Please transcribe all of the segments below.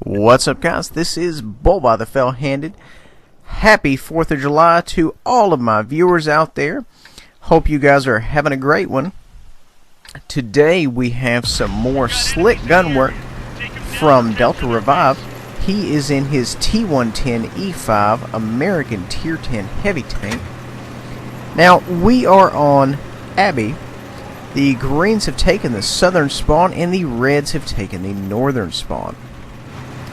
What's up, guys? This is Bull by the Fell-Handed. Happy 4th of July to all of my viewers out there. Hope you guys are having a great one. Today we have some more slick gun work from Delta Revive. He is in his T110E5 American Tier 10 heavy tank. Now we are on Abbey. The greens have taken the southern spawn and the reds have taken the northern spawn.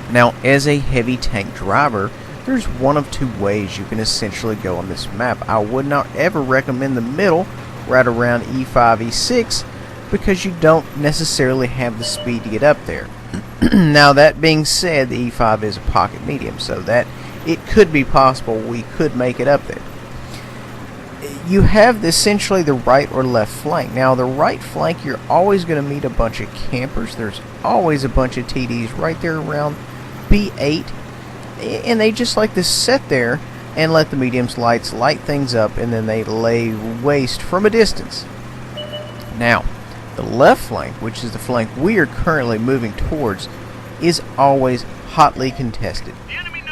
Now, as a heavy tank driver, there's one of two ways you can essentially go on this map. I would not ever recommend the middle, right around E5, E6, because you don't necessarily have the speed to get up there. Now, that being said, the E5 is a pocket medium, so that it could be possible we could make it up there. You have essentially the right or left flank. Now, the right flank, you're always going to meet a bunch of campers. There's always a bunch of TDs right there around B8, and they just like to sit there and let the medium's lights light things up, and then they lay waste from a distance. Now, the left flank, which is the flank we are currently moving towards, is always hotly contested.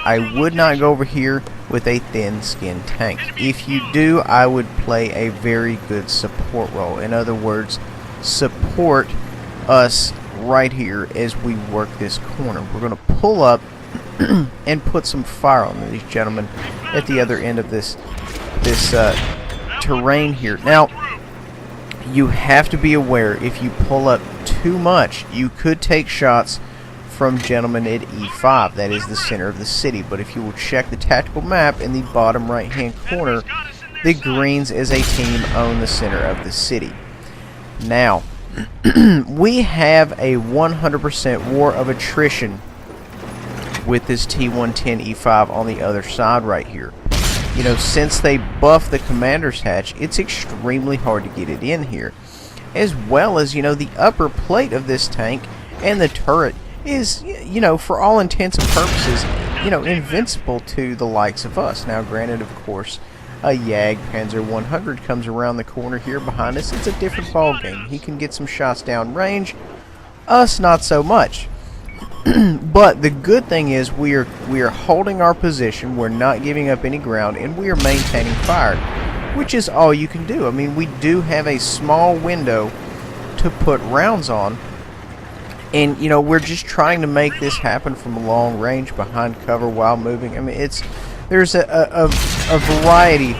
I would not go over here with a thin-skinned tank. If you do, I would play a very good support role. In other words, support us right here as we work this corner. We're going to pull up and put some fire on these gentlemen at the other end of this terrain here. Now, you have to be aware, if you pull up too much, you could take shots from gentlemen at E5. That is the center of the city. But if you will check the tactical map in the bottom right hand corner, the greens as a team own the center of the city. Now, we have a 100% war of attrition with this T110E5 on the other side right here. You know, since they buffed the commander's hatch, it's extremely hard to get it in here. As well as, you know, the upper plate of this tank and the turret is, you know, for all intents and purposes, you know, invincible to the likes of us. Now, granted, of course, a YAG Panzer 100 comes around the corner here behind us. It's a different ball game. He can get some shots down range. Us, not so much. But the good thing is we are holding our position. We're not giving up any ground, and we are maintaining fire, which is all you can do. I mean, we do have a small window to put rounds on, and you know, we're just trying to make this happen from long range behind cover while moving. I mean, there's a variety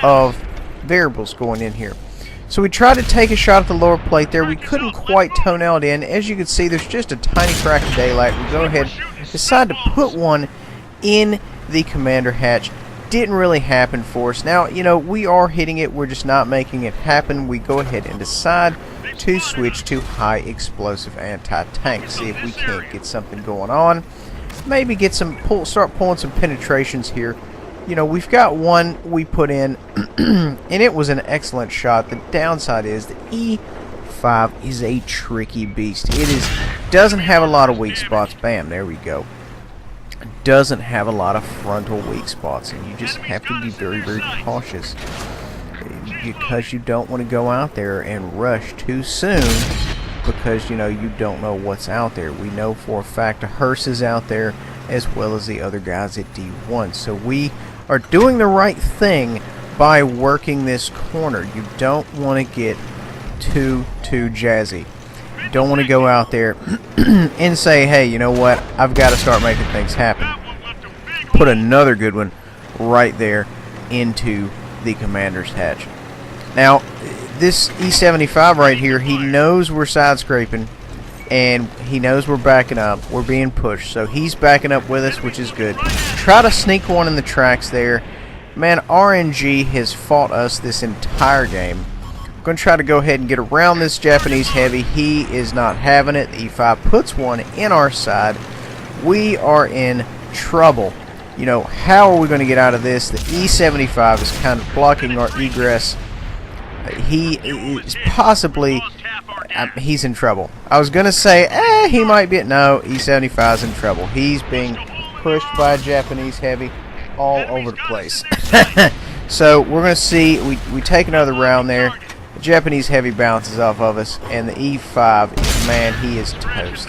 of variables going in here. So we tried to take a shot at the lower plate there. We couldn't quite tonel it in. As you can see, there's just a tiny crack of daylight. We go ahead, decide to put one in the commander hatch. Didn't really happen for us. Now, you know, we are hitting it. We're just not making it happen. We go ahead and decide to switch to high explosive anti-tank. See if we can't get something going on. Maybe get some start pulling some penetrations here. You know, we've got one we put in, and it was an excellent shot. The downside is the E5 is a tricky beast. It doesn't have a lot of weak spots. Bam, there we go. Doesn't have a lot of frontal weak spots, and you just have to be very, very cautious because you don't want to go out there and rush too soon, because, you know, you don't know what's out there. We know for a fact a hearse is out there as well as the other guys at D1. So we are doing the right thing by working this corner. You don't want to get too jazzy. You don't want to go out there and say, hey, you know what, I've got to start making things happen. Put another good one right there into the commander's hatch. Now, this E75 right here, he knows we're side scraping, and he knows we're backing up. We're being pushed, so he's backing up with us, which is good. Try to sneak one in the tracks there. Man, RNG has fought us this entire game. I'm going to try to go ahead and get around this Japanese heavy. He is not having it. The E5 puts one in our side. We are in trouble. You know, how are we going to get out of this? The E75 is kind of blocking our egress. He is possibly... he's in trouble. I was going to say, he might be... No, E75 is in trouble. He's being pushed by a Japanese heavy all over the place. So we're going to see... We take another round there. The Japanese heavy bounces off of us, and the E5, man, he is toast.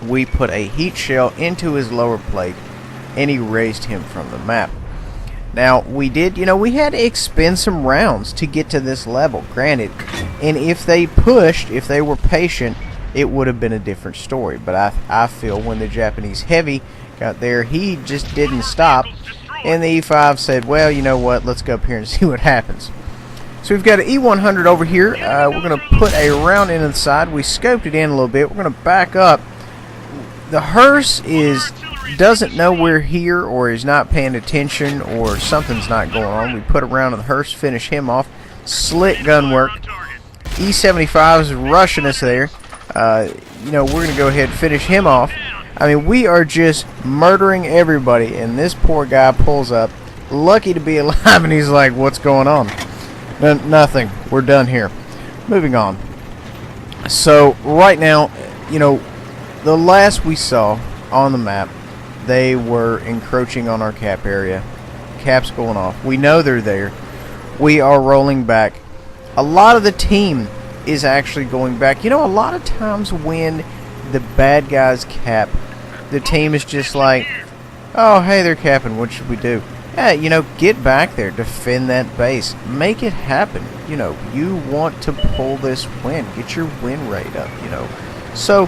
we put a heat shell into his lower plate and erased him from the map. Now, we did, we had to expend some rounds to get to this level, granted. And if they pushed, if they were patient, it would have been a different story. But I feel when the Japanese heavy got there, he just didn't stop. And the E5 said, well, you know what, let's go up here and see what happens. So we've got an E100 over here. We're going to put a round in the side. We scoped it in a little bit. We're going to back up. The hearse doesn't know we're here, or is not paying attention, or something's not going on. We put a round in the hearse, finish him off. Slick gun work. E75 is rushing us there. We're going to go ahead and finish him off. I mean, we are just murdering everybody, and this poor guy pulls up, lucky to be alive, and he's like, what's going on? Nothing. We're done here. Moving on. So, right now, the last we saw on the map, they were encroaching on our cap area. Cap's going off. We know they're there. We are rolling back. A lot of the team is actually going back. A lot of times when the bad guys cap, the team is just like, oh, hey, they're capping. What should we do? Yeah, get back there. Defend that base. Make it happen. You want to pull this win. Get your win rate up, So,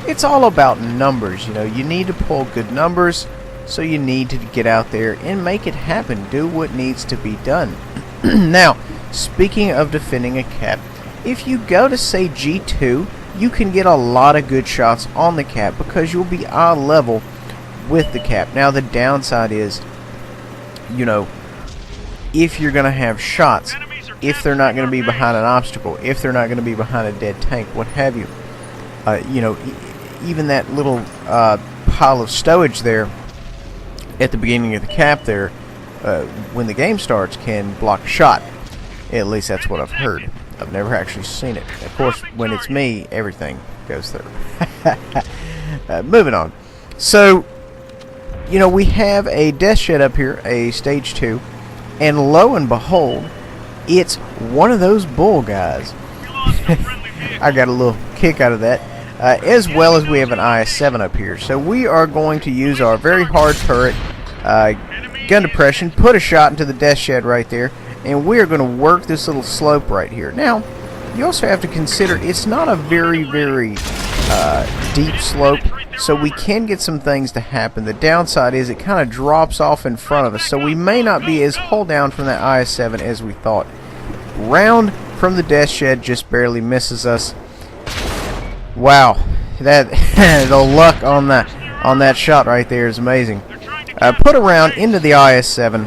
it's all about numbers, You need to pull good numbers, so you need to get out there and make it happen. Do what needs to be done. Now, speaking of defending a cap, if you go to, say, G2, you can get a lot of good shots on the cap because you'll be on level with the cap. Now, the downside is, if you're going to have shots, if they're not going to be behind an obstacle, if they're not going to be behind a dead tank, what have you, even that little pile of stowage there at the beginning of the cap there, when the game starts, can block a shot. At least that's what I've heard. I've never actually seen it. Of course, when it's me, everything goes through. Moving on. So, we have a death shed up here, a stage 2, and lo and behold, it's one of those bull guys. I got a little kick out of that. As well as we have an IS-7 up here. So we are going to use our very hard turret, gun depression, put a shot into the death shed right there, and we are going to work this little slope right here. Now, you also have to consider it's not a very, very deep slope, so we can get some things to happen. The downside is it kind of drops off in front of us, so we may not be as hull down from that IS-7 as we thought. Round from the death shed just barely misses us. Wow, that the luck on that shot right there is amazing. Put a round into the IS-7.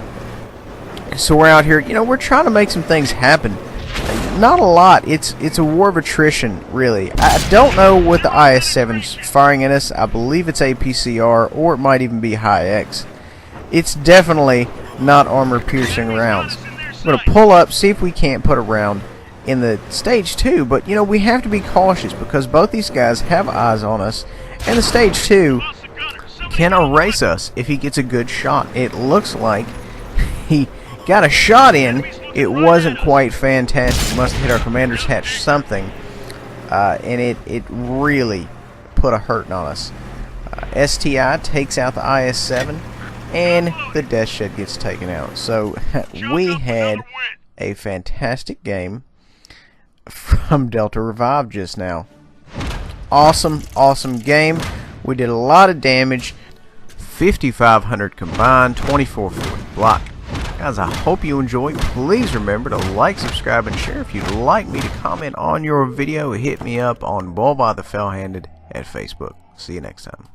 So we're out here, we're trying to make some things happen. Not a lot. It's a war of attrition, really. I don't know what the IS-7's firing at us. I believe it's APCR, or it might even be high X. It's definitely not armor-piercing rounds. I'm going to pull up, see if we can't put a round in the stage 2, but we have to be cautious because both these guys have eyes on us, and the stage 2 can erase us if he gets a good shot. It looks like he got a shot in. It wasn't quite fantastic. Must have hit our commander's hatch something, and it really put a hurting on us. STI takes out the IS-7, and the death shed gets taken out. So we had a fantastic game from Delta Revive just now. Awesome game. We did a lot of damage. 5,500 combined, 2440 block. Guys, I hope you enjoyed. Please remember to like, subscribe, and share. If you'd like me to comment on your video, hit me up on ByzantineFalcon at Facebook. See you next time.